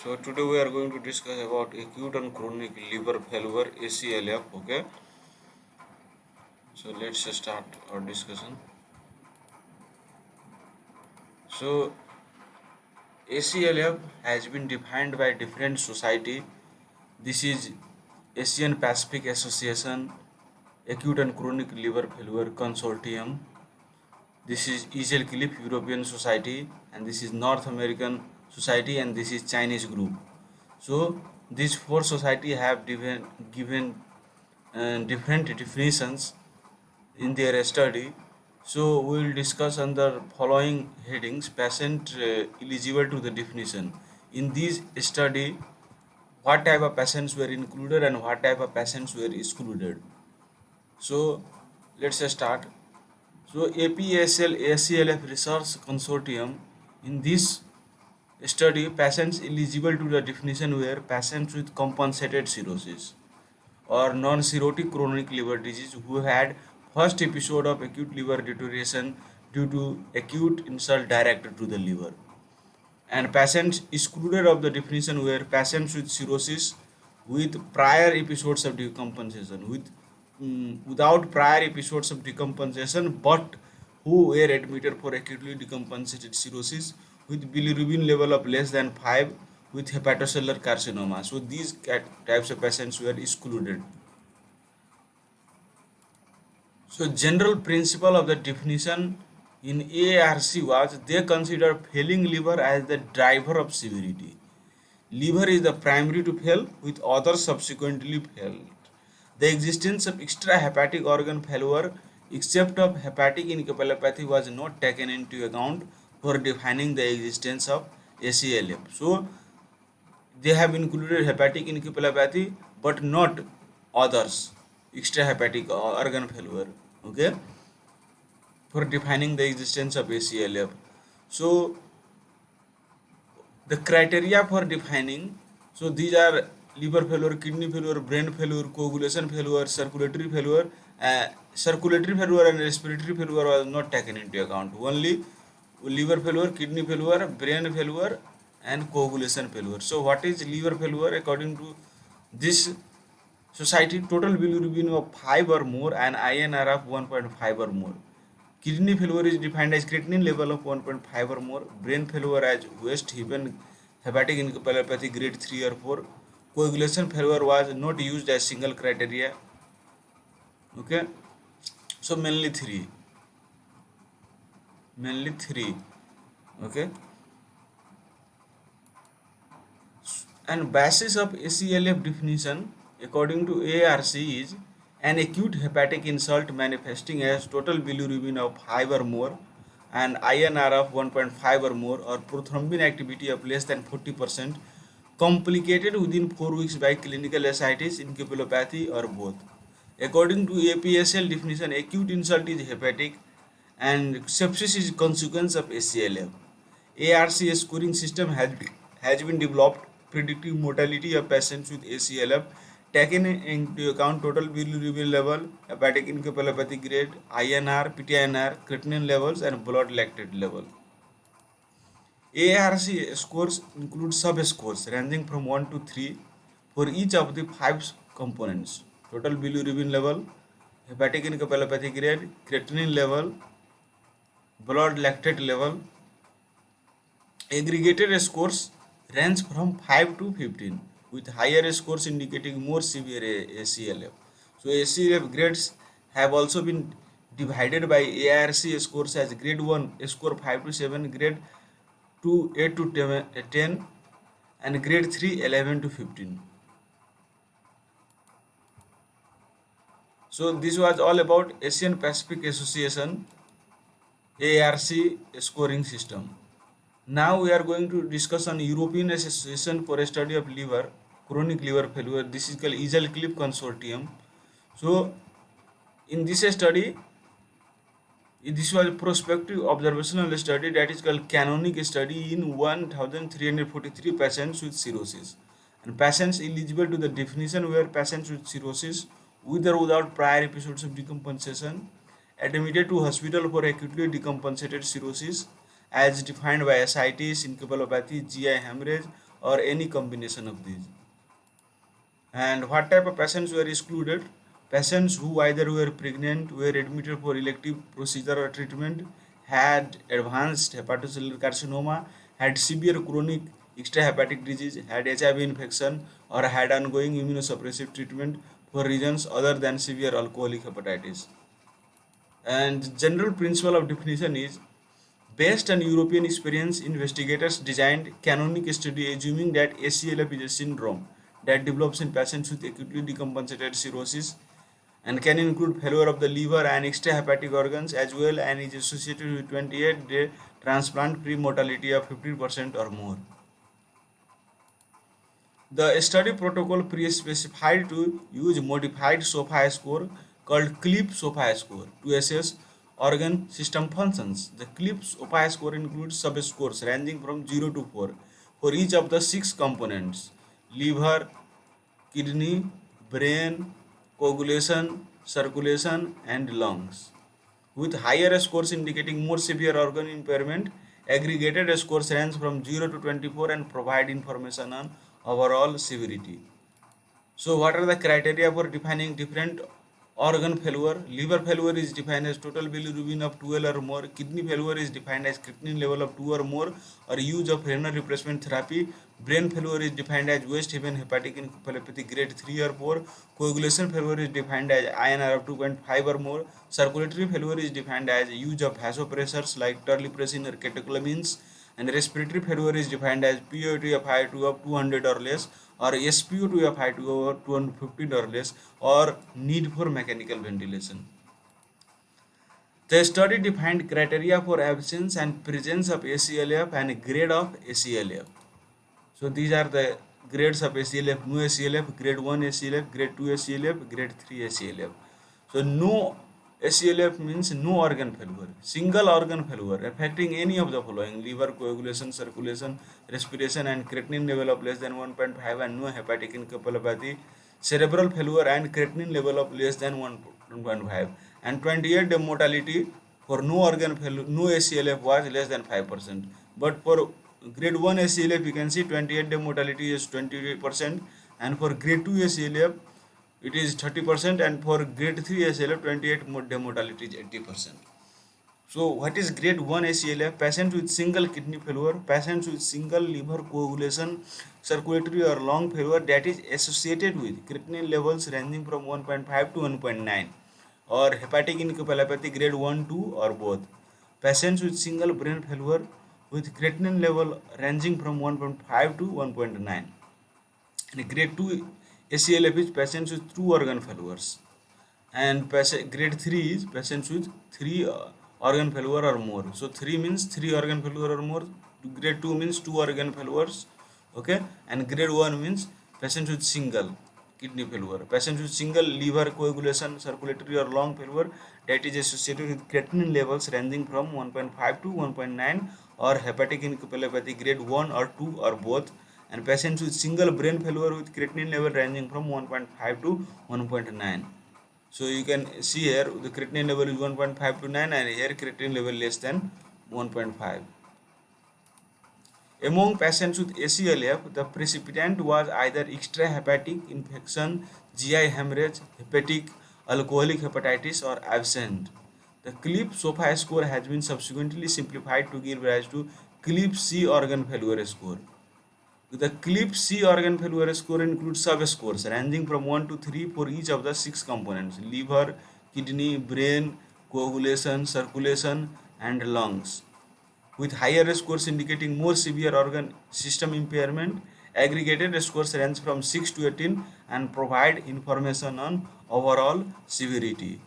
So today we are going to discuss about acute and chronic liver failure ACLF. Okay, so let's start our discussion. So ACLF has been defined by different society. This is Asian Pacific Association Acute and Chronic Liver Failure Consortium. This is Eagle Cliff European Society, and this is North American Society, and this is Chinese group. So these four society have given different definitions in their study. So we will discuss under following headings: patient eligible to the definition. In this study, what type of patients were included and what type of patients were excluded. So let's start. So APSL ACLF Research Consortium, in this study, patients eligible to the definition were patients with compensated cirrhosis or non-cirrhotic chronic liver disease who had first episode of acute liver deterioration due to acute insult directed to the liver. And patients excluded of the definition were patients with cirrhosis with prior episodes of decompensation, without prior episodes of decompensation, but who were admitted for acutely decompensated cirrhosis with bilirubin level of less than 5 with hepatocellular carcinoma. So these types of patients were excluded. So general principle of the definition in ARC was they consider failing liver as the driver of severity. Liver is the primary to fail, with others subsequently failed. The existence of extrahepatic organ failure, except of hepatic encephalopathy, was not taken into account for defining the existence of ACLF. So they have included hepatic encephalopathy, but not others, extrahepatic organ failure. Okay, for defining the existence of ACLF. So the criteria for defining, so these are liver failure, kidney failure, brain failure, coagulation failure, circulatory failure. Circulatory failure and respiratory failure was not taken into account. Only liver failure, kidney failure, brain failure, and coagulation failure. So what is liver failure? According to this society, total bilirubin of 5 or more and INR of 1.5 or more. Kidney failure is defined as creatinine level of 1.5 or more. Brain failure as West Heaven hepatic encephalopathy grade 3 or 4. Coagulation failure was not used as single criteria. Okay, so mainly three. Okay, and basis of ACLF definition according to ARC is an acute hepatic insult manifesting as total bilirubin of 5 or more and INR of 1.5 or more, or prothrombin activity of less than 40%, complicated within 4 weeks by clinical ascites, encephalopathy, or both. According to APSL definition, acute insult is hepatic and sepsis is consequence of ACLF. ARC scoring system has been developed predicting mortality of patients with ACLF, taking into account total bilirubin level, hepatic encephalopathy grade, INR, PTINR, creatinine levels, and blood lactate level. ARC scores include sub-scores ranging from 1 to 3 for each of the 5 components: total bilirubin level, hepatic encephalopathy grade, creatinine level, blood lactate level. Aggregated scores range from 5 to 15, with higher scores indicating more severe ACLF. So ACLF grades have also been divided by ARC scores as grade 1 score 5 to 7, grade 2 8 to 10, and grade 3 11 to 15. So this was all about Asian Pacific Association ARC scoring system. Now we are going to discuss on European Association for a Study of Liver, Chronic Liver Failure. This is called Eagle Cliff Consortium. So in this study, this was a prospective observational study that is called canonic study in 1343 patients with cirrhosis. And patients eligible to the definition were patients with cirrhosis with or without prior episodes of decompensation, admitted to hospital for acutely decompensated cirrhosis as defined by ascites, encephalopathy, GI hemorrhage, or any combination of these. And what type of patients were excluded? Patients who either were pregnant, were admitted for elective procedure or treatment, had advanced hepatocellular carcinoma, had severe chronic extrahepatic disease, had HIV infection, or had ongoing immunosuppressive treatment for reasons other than severe alcoholic hepatitis. And general principle of definition is, based on European experience, investigators designed canonic study assuming that ACLF is a syndrome that develops in patients with acutely decompensated cirrhosis and can include failure of the liver and extrahepatic organs as well, and is associated with 28-day transplant-free mortality of 50% or more. The study protocol pre-specified to use modified SOFA score called CLIP SOFA score to assess organ system functions. The CLIP SOFA score includes subscores ranging from 0 to 4 for each of the 6 components: liver, kidney, brain, coagulation, circulation, and lungs. With higher scores indicating more severe organ impairment, aggregated scores range from 0 to 24 and provide information on overall severity. So, what are the criteria for defining different organ failure? Liver failure is defined as total bilirubin of 12 or more. Kidney failure is defined as creatinine level of 2 or more, or use of renal replacement therapy. Brain failure is defined as West Haven hepatic encephalopathy grade 3 or 4. Coagulation failure is defined as INR of 2.5 or more. Circulatory failure is defined as use of vasopressors like terlipressin or catecholamines, and respiratory failure is defined as PaO2 of I2 of 200 or less, or SpO2 of I2 over 215 or less, or need for mechanical ventilation. The study defined criteria for absence and presence of ACLF and grade of ACLF. So these are the grades of ACLF: no ACLF, grade 1 ACLF, grade 2 ACLF, grade 3 ACLF. So no ACLF means no organ failure. Single organ failure affecting any of the following: liver, coagulation, circulation, respiration, and creatinine level of less than 1.5 and no hepatic encephalopathy. Cerebral failure and creatinine level of less than 1.5, and 28-day mortality for no organ failure, no ACLF was less than 5%. But for grade 1 ACLF, you can see 28-day mortality is 20%, and for grade 2 ACLF it is 30%, and for grade 3 ACLF 28-day mortality is 80%. So what is grade 1 ACLF? Patients with single kidney failure, patients with single liver coagulation, circulatory or lung failure that is associated with creatinine levels ranging from 1.5 to 1.9, or hepatic encephalopathy grade 1, 2, or both. Patients with single brain failure with creatinine level ranging from 1.5 to 1.9. And grade 2 ACLF is patients with 2 organ failures, and grade 3 is patients with 3 organ failure or more. So 3 means 3 organ failure or more, grade 2 means 2 organ failures, okay, and grade 1 means patients with single kidney failure, patients with single liver coagulation, circulatory or lung failure that is associated with creatinine levels ranging from 1.5 to 1.9, or hepatic encephalopathy grade 1 or 2 or both, and patients with single brain failure with creatinine level ranging from 1.5 to 1.9. So you can see here the creatinine level is 1.5 to 9, and here creatinine level less than 1.5. Among patients with ACLF, the precipitant was either extrahepatic infection, GI hemorrhage, hepatic alcoholic hepatitis, or absent. The CLIP SOFA score has been subsequently simplified to give rise to CLIP C organ failure score. The CLIP C organ failure score includes subscores ranging from 1 to 3 for each of the 6 components: liver, kidney, brain, coagulation, circulation, and lungs. With higher scores indicating more severe organ system impairment, aggregated scores range from 6 to 18 and provide information on overall severity.